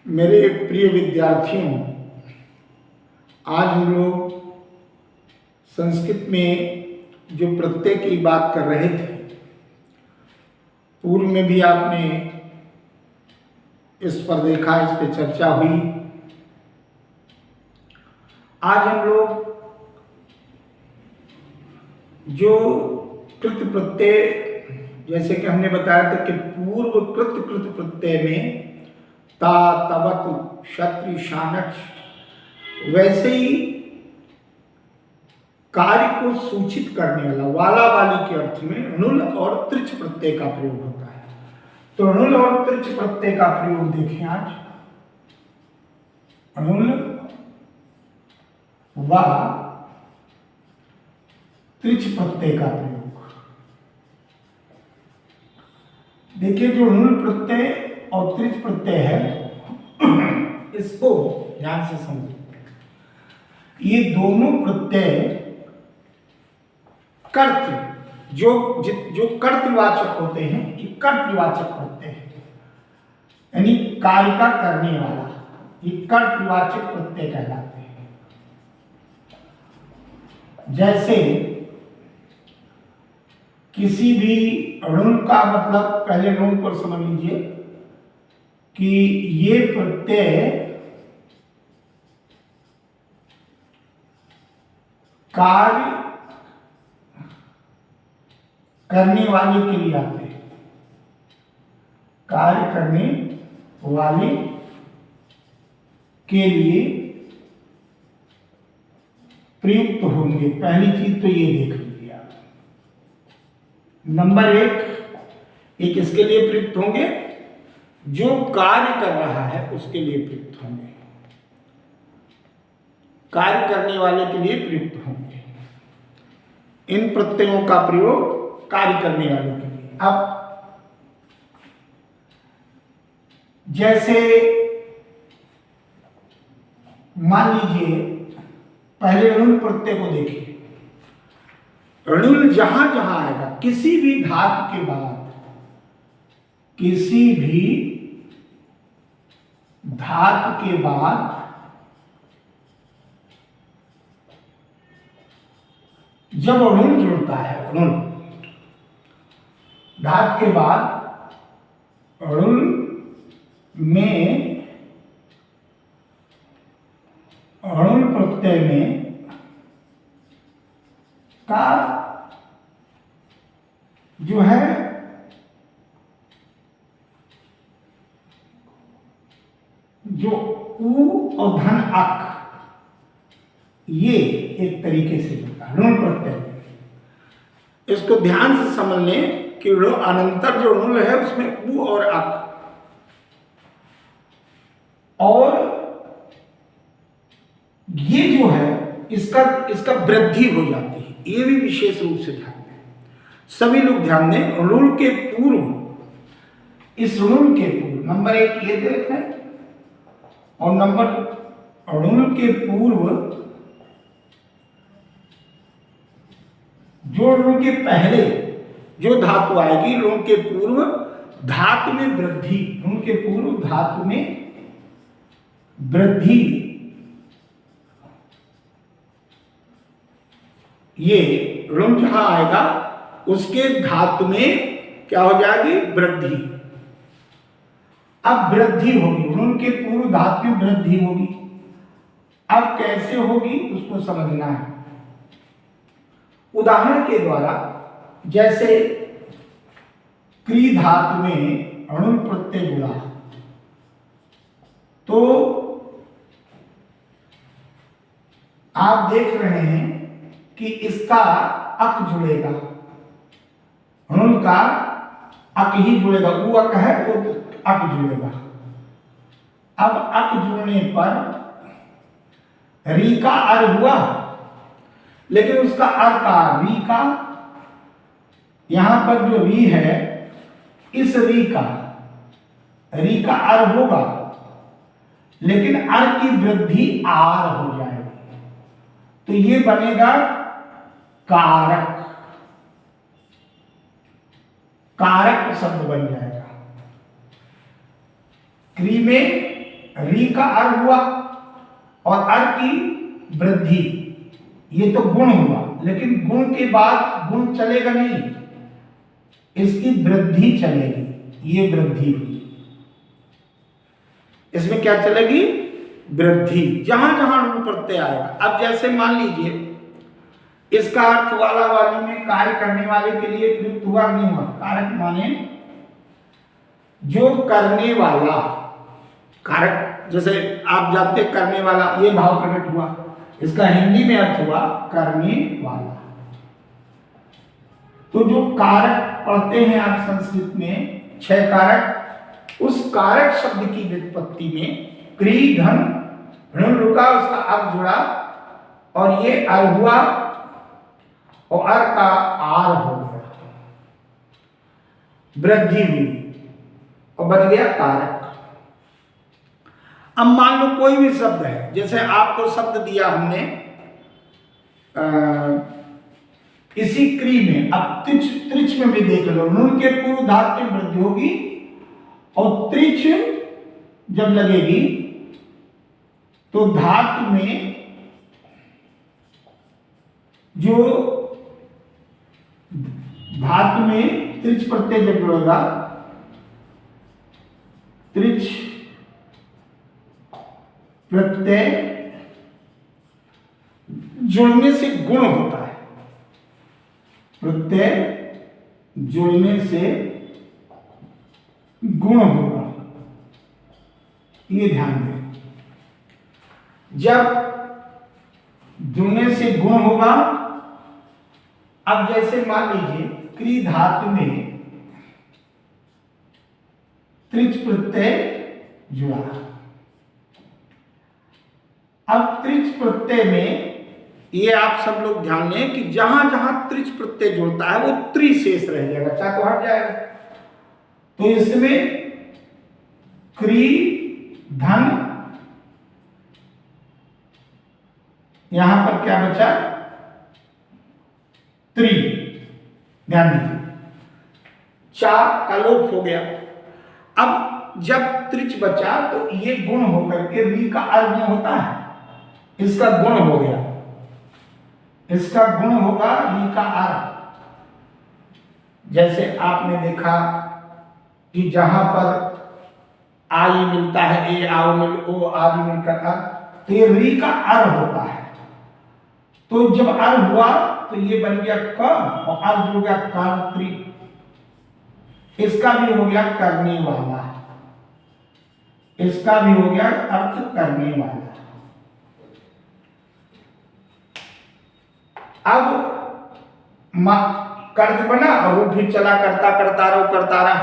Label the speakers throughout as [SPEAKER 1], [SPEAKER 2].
[SPEAKER 1] मेरे प्रिय विद्यार्थियों, आज हम लोग संस्कृत में जो प्रत्यय की बात कर रहे थे, पूर्व में भी आपने इस पर देखा, इस पर चर्चा हुई। आज हम लोग जो कृत प्रत्यय, जैसे कि हमने बताया था कि पूर्व कृत प्रत्यय में ता, तवत, क्षत्रि, शानच, वैसे ही कार्य को सूचित करने वाला वाला वाली के अर्थ में णुल और त्रिच प्रत्यय का प्रयोग होता है। तो णुल और त्रिच प्रत्यय का प्रयोग देखें आज। णुल व त्रिच प्रत्यय का प्रयोग देखिए। जो णुल प्रत्यय और त्रिच प्रत्यय है, इसको ध्यान से समझिए। ये दोनों प्रत्यय कर्त, जो कर्तवाचक होते हैं, ये कर्तवाचक प्रत्यय है, यानी कार्य का करने वाला, ये कर्तवाचक प्रत्यय कहलाते हैं। जैसे किसी भी ऋण का मतलब, पहले ऋण पर समझ लीजिए कि ये प्रत्यय कार्य करने वाले के लिए आते हैं, कार्य करने वाले के लिए प्रयुक्त होंगे। पहली चीज तो ये देख लीजिए आप। नंबर एक इसके लिए प्रयुक्त होंगे, जो कार्य कर रहा है उसके लिए प्रयुक्त होंगे, कार्य करने वाले के लिए प्रयुक्त होंगे। इन प्रत्ययों का प्रयोग कार्य करने वाले के लिए। अब जैसे मान लीजिए, पहले ऋण प्रत्यय को देखिए। ऋण जहां जहां आएगा, किसी भी धातु के बाद, किसी भी धातु के बाद जब ऋण जुड़ता है, ऋण धातु के बाद ऋण में, ऋण प्रत्यय में का जो है जो उ और धन अक, ये एक तरीके से होता है ऋण प्रत्यय। इसको ध्यान से समझ लें कि अनंतर जो ऋण है उसमें उ और अक, और ये जो है इसका वृद्धि हो जाती है। ये भी विशेष रूप से ध्यान दें, सभी लोग ध्यान दें। ऋण के पूर्व, इस ऋण के पूर्व, नंबर एक ये देख है, और नंबर ऋण के पूर्व जो ऋण के पहले जो धातु आएगी, ऋण के पूर्व धातु में वृद्धि, ऋण के पूर्व धातु में वृद्धि, ये ऋण जहां आएगा उसके धातु में क्या हो जाएगी? वृद्धि। अब वृद्धि होगी, ऋण के पूर्व धातु में वृद्धि होगी। अब कैसे होगी उसको समझना है उदाहरण के द्वारा। जैसे क्री धातु में ऋण प्रत्यय जुड़ा, तो आप देख रहे हैं कि इसका अक जुड़ेगा, ऋण का अक ही जुड़ेगा, वो अक है वो अक जुड़ेगा। अब अक जुड़ने पर री का अर हुआ, लेकिन उसका अर का, री का, यहां पर जो री है, इस री का अर होगा, लेकिन अर की वृद्धि आर हो जाएगी, तो ये बनेगा कारक, कारक शब्द बन जाएगा। क्री में री का अर हुआ और अर की वृद्धि, ये तो गुण हुआ, लेकिन गुण के बाद गुण चलेगा नहीं, इसकी वृद्धि चलेगी, ये वृद्धि हुई। इसमें क्या चलेगी? वृद्धि। जहां जहां ऋण प्रत्यय आएगा, अब जैसे मान लीजिए इसका अर्थ वाला वाली में कार्य करने वाले के लिए प्रयुक्त हुआ नहीं हुआ। कारक माने जो करने वाला, कारक जैसे आप जानते करने वाला, ये भाव प्रकट हुआ, इसका हिंदी में अर्थ हुआ करने वाला। तो जो कारक पढ़ते हैं आप संस्कृत में 6 कारक, उस कारक शब्द की व्युत्पत्ति में क्री धन ऋण रुका, उसका अर्थ जुड़ा और ये अर हुआ और अर का आर हो गया, वृद्धि हुई और बन गया कारक। अब मान लो कोई भी शब्द है, जैसे आपको शब्द दिया हमने इसी क्री में, अब त्रिच में भी देख लो, नुन के पूर्व धातु में वृद्धि होगी और त्रिच जब लगेगी तो धातु में जो धातु में त्रिच प्रत्यय जब जुड़ेगा, त्रिच प्रत्यय जुड़ने से गुण होता है, प्रत्यय जुड़ने से गुण होगा, ये ध्यान दें। जब जुड़ने से गुण होगा, अब जैसे मान लीजिए क्री धातु में त्रिच प्रत्यय जुड़ा, अब त्रिच प्रत्यय में ये आप सब लोग ध्यान लें कि जहां जहां त्रिच प्रत्यय जुड़ता है वो त्रि शेष रह जाएगा, चाहे तो हट जाएगा। तो इसमें क्री धन, यहां पर क्या बचा? त्रि, ध्यान दीजिए, चार का लोप हो गया। अब जब त्रिच बचा तो ये गुण होकर के री का अर गुण होता है, इसका गुण हो गया, इसका गुण होगा री का अर। जैसे आपने देखा कि जहां पर आई मिलता है, ए आओ मिल ओ आदि मिलकर अर, तो ये री का अर होता है। तो जब अर हुआ तो ये बन गया क और अर जुड़ गया कर्त्री, इसका भी हो गया करने वाला, इसका भी हो गया अर्थ करने वाला। अब कर्त बना और वो फिर चला करता करता रहो करता रहा,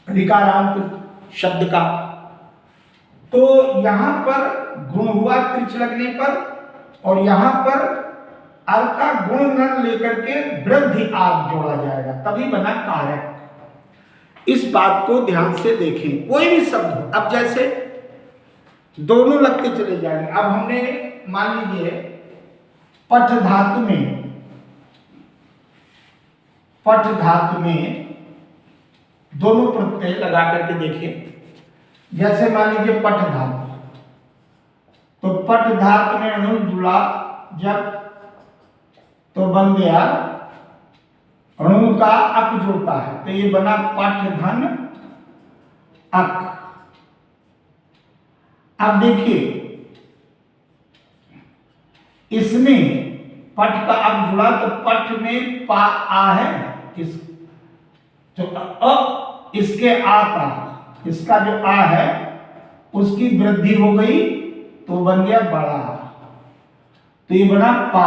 [SPEAKER 1] ऋकारांत शब्द का। तो यहां पर गुण हुआ त्रिच लगने पर, और यहां पर अर का गुण न लेकर के वृद्धि आग जोड़ा जाएगा, तभी बना कारक। इस बात को ध्यान से देखें, कोई भी शब्द हो, अब जैसे दोनों लगते चले जाएंगे। अब हमने मान लीजिए पठ धातु में, पठ धातु में दोनों प्रत्यय लगा करके देखिए। जैसे मान लीजिए पठ धातु, तो पठ धातु में अणु जुड़ा जब, तो बन गया अणु का अक जुड़ता है, तो ये बना पठ धन अक। अब देखिए इसमें पठ का अक जुड़ा तो पठ में पा आ है, इस तो अ इसके आ का, इसका जो आ है उसकी वृद्धि हो गई तो बन गया बड़ा, तो ये बना पा।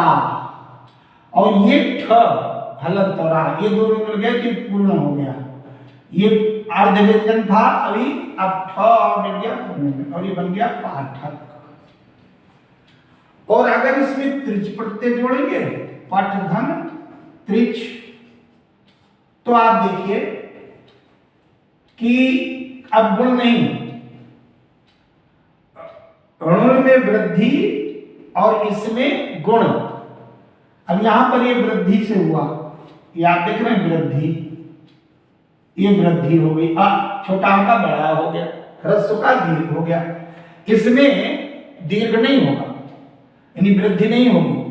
[SPEAKER 1] और ये ठ हलंत और आ, ये दोनों मिल गए कि पूर्ण हो गया। ये अर्ध व्यंजन था अभी, अब ठ और मिल गया पूर्ण, और ये बन गया पाठक। और अगर इसमें त्रिच प्रत्यय जोड़ेंगे, पठ धन त्रिच, तो आप देखिए कि अब गुण नहीं, ऋण में वृद्धि और इसमें गुण। अब यहां पर ये वृद्धि से हुआ, ये आप देख रहे हैं वृद्धि, ये वृद्धि हो गई, छोटा का बड़ा हो गया। ह्रस्व का दीर्घ हो गया। इसमें दीर्घ नहीं होगा, यानी वृद्धि नहीं होगी।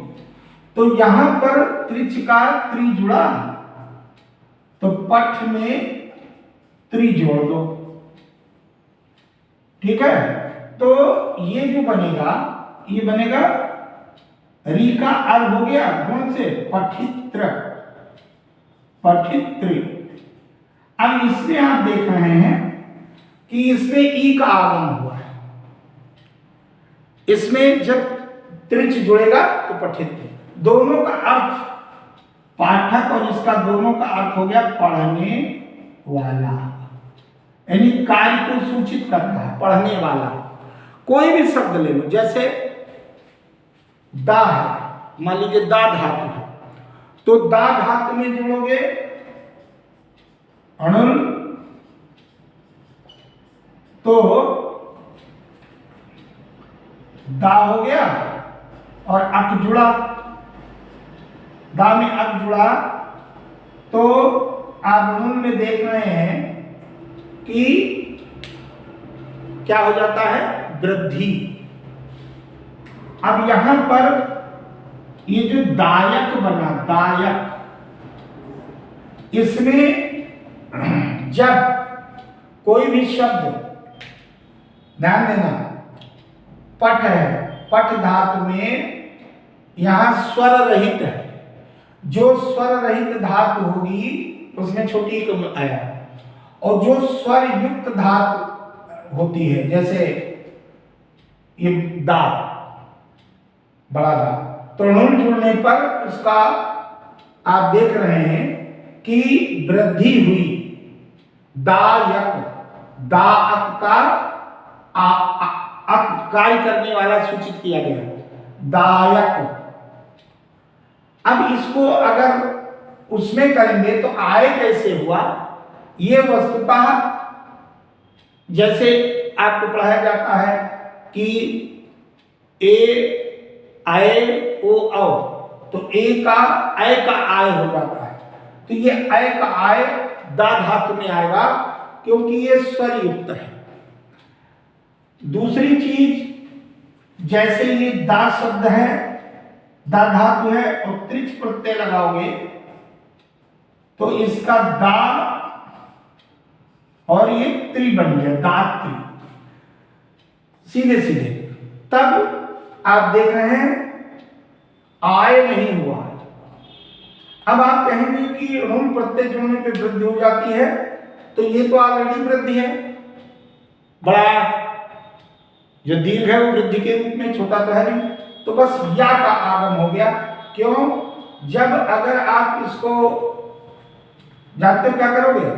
[SPEAKER 1] तो यहां पर त्रिच का त्रि जुड़ा, तो पठ में त्रि जोड़ दो, ठीक है। तो ये जो बनेगा, ये बनेगा री का अर्घ हो गया गुण से पठित्र, पठित्री। अब इसमें आप देख रहे हैं कि इसमें ई का आगमन हुआ है। इसमें जब त्रिच जुड़ेगा तो पठित्र, दोनों का अर्थ, पाठक और इसका दोनों का अर्थ हो गया पढ़ने वाला, यानी कार्य को सूचित कर रहा है, पढ़ने वाला। कोई भी शब्द ले लो, जैसे दा है, मान लीजिए दा धातु है, तो दा धातु में जोड़ोगे अणुल, तो दा हो गया और अक जुड़ा, दा में अक जुड़ा, तो आप अणुल में देख रहे हैं कि क्या हो जाता है, वृद्धि। अब यहां पर ये जो दायक बना, दायक, इसमें जब कोई भी शब्द, ध्यान देना, पठ है, पठ धातु में यहां स्वर रहित है, जो स्वर रहित धातु होगी उसमें छोटी क आया, और जो स्वर युक्त धातु होती है, जैसे ये दा, बड़ा दा, तो णुल जुड़ने पर उसका आप देख रहे हैं कि वृद्धि हुई। दायक, दाअक का अक कार्य करने वाला सूचित किया गया, दायक। अब इसको अगर उसमें करेंगे तो आय कैसे हुआ, ये वस्तुतः जैसे आपको पढ़ाया जाता है कि ए आय ओ औ, तो ए का आय का आय हो जाता है, तो ये आय का आय दा धातु में आएगा क्योंकि ये स्वर युक्त है। दूसरी चीज, जैसे ये दा शब्द है, दा धातु है, और त्रिच प्रत्यय लगाओगे तो इसका दा और ये त्रि बन गया, दात्री, सीधे सीधे। तब आप देख रहे हैं आय नहीं हुआ। अब आप कहेंगे कि ऋण प्रत्यय जोड़ने पे वृद्धि हो जाती है, तो ये तो ऑलरेडी वृद्धि है, बड़ा जो दीर्घ है वो वृद्धि के रूप में, छोटा तो है नहीं, तो बस या का आगम हो गया। क्यों? जब अगर आप इसको जानते हो क्या करोगे,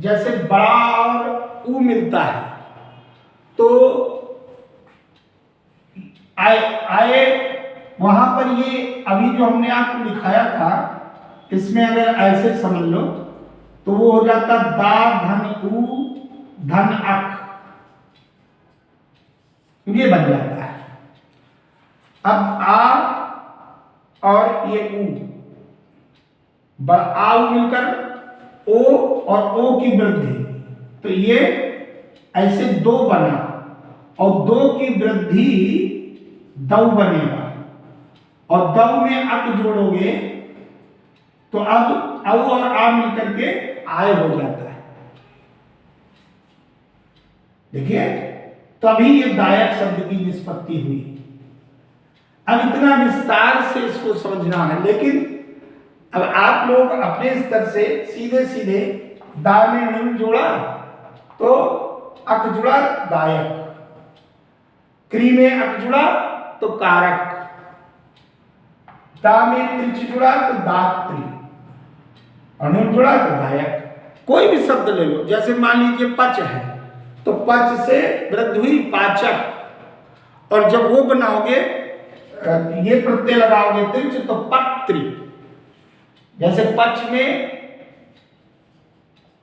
[SPEAKER 1] जैसे बड़ा और ऊ मिलता है तो आए वहां पर, ये अभी जो हमने आपको दिखाया था इसमें अगर ऐसे समझ लो तो वो हो जाता दा धन ऊ धन अक, ये बन जाता है। अब आ और ये ऊ, आ ऊ मिलकर ओ और ओ की वृद्धि, तो ये ऐसे दो बना, और दो की वृद्धि दौ बनेगा, और दौ में अक जोड़ोगे तो अब औ और आ मिलकर के आय हो जाता है। देखिए, तभी ये दायक शब्द की निष्पत्ति हुई। अब इतना विस्तार से इसको समझना है, लेकिन अब आप लोग अपने स्तर से सीधे सीधे दा में ऋण जोड़ा तो अक जुड़ा दायक, क्री में अक जुड़ा तो कारक, दा में त्रिच जुड़ा तो दात्री, अणु जुड़ा तो दायक। कोई भी शब्द ले लो, जैसे मान लीजिए पच है, तो पच से वृद्धि हुई पाचक, और जब वो बनाओगे ये प्रत्यय लगाओगे त्रिच तो पत्री, जैसे पच में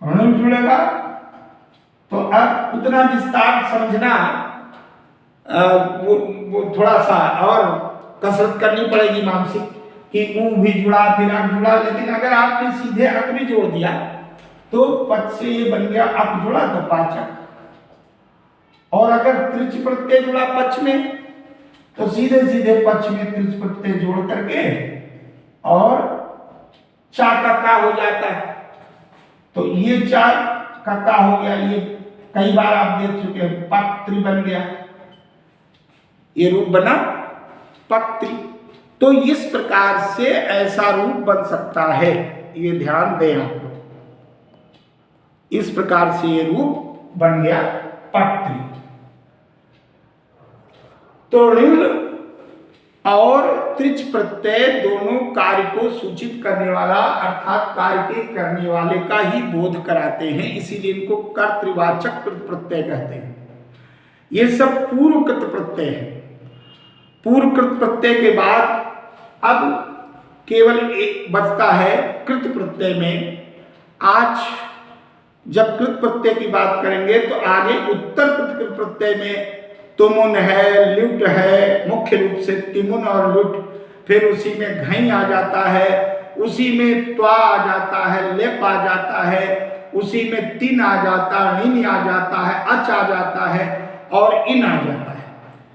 [SPEAKER 1] अणु जुड़ेगा। तो अब उतना विस्तार समझना वो थोड़ा सा और कसरत करनी पड़ेगी मानसिक, कि ऊ भी जुड़ा फिर अक जुड़ा, लेकिन अगर आपने सीधे अक भी जोड़ दिया तो पच से ये बन गया अक जुड़ा तो पाचक, और अगर त्रिच प्रत्यय जुड़ा पक्ष में तो सीधे सीधे पक्ष में त्रिच प्रत्यय जोड़ करके और चा का का हो जाता है। तो ये चा का का हो गया, ये कई बार आप देख चुके हैं, पक्त्री बन गया, ये रूप बना पक्त्री। तो इस प्रकार से ऐसा रूप बन सकता है, ये ध्यान दें आप लोग। इस प्रकार से ये रूप बन गया पक्त्री। तो ऋण और त्रिच प्रत्यय दोनों कार्य को सूचित करने वाला अर्थात कार्य के करने वाले का ही बोध कराते हैं, इसीलिए इनको कर्तृवाचक कृत प्रत्यय कहते हैं। ये सब पूर्वकृत प्रत्यय है। पूर्वकृत प्रत्यय के बाद अब केवल एक बचता है कृत प्रत्यय में। आज जब कृत प्रत्यय की बात करेंगे तो आगे उत्तर कृत प्रत्यय में तुमुन है, ल्युट है, मुख्य रूप से तिमुन और लुट, फिर उसी में घई आ जाता है, उसी में त्वा आ जाता है, लेप आ जाता है, उसी में तिन आ जाता है, ऋण आ जाता है, अच आ जाता है और इन आ जाता है।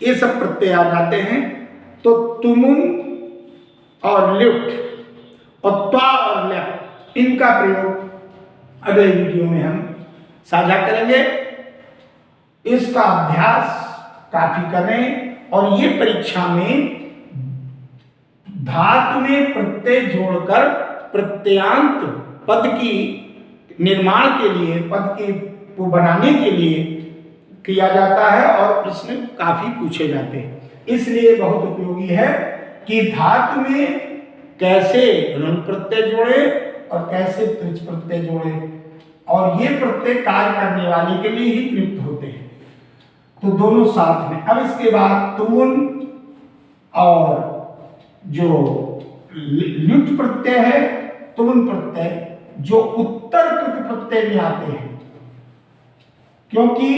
[SPEAKER 1] ये सब प्रत्यय आ जाते हैं। तो तुमुन और ल्युट और त्वा और लेप, इनका प्रयोग अगले वीडियो में हम साझा करेंगे। इसका अभ्यास काफी करें और ये परीक्षा में धातु में प्रत्यय जोड़कर प्रत्ययांत पद की निर्माण के लिए, पद के को बनाने के लिए किया जाता है और प्रश्न काफी पूछे जाते हैं। इसलिए बहुत उपयोगी है कि धातु में कैसे ऋण प्रत्यय जोड़े और कैसे त्रिच प्रत्यय जोड़े, और ये प्रत्यय कार्य करने वाले के लिए ही प्रयुक्त होते हैं। तो दोनों साथ में। अब इसके बाद तुमुन और जो ल्युट प्रत्यय है, तुमुन प्रत्यय जो उत्तर कृत प्रत्यय में आते हैं, क्योंकि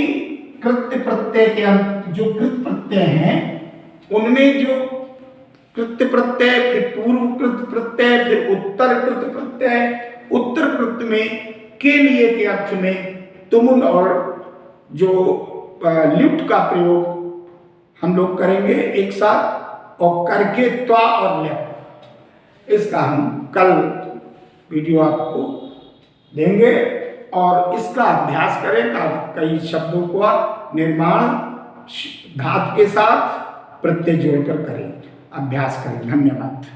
[SPEAKER 1] कृत्य प्रत्यय के अंत जो कृत प्रत्यय हैं उनमें जो कृत्य प्रत्यय, फिर पूर्व कृत प्रत्यय, फिर उत्तर कृत प्रत्यय, उत्तर कृत में के लिए के अर्थ में तुमुन और जो ल्युट का प्रयोग हम लोग करेंगे एक साथ, और करके त्वा और लेप, इसका हम कल वीडियो आपको देंगे और इसका अभ्यास करें। कई शब्दों का निर्माण धातु के साथ प्रत्यय जोड़कर करें, अभ्यास करें। धन्यवाद।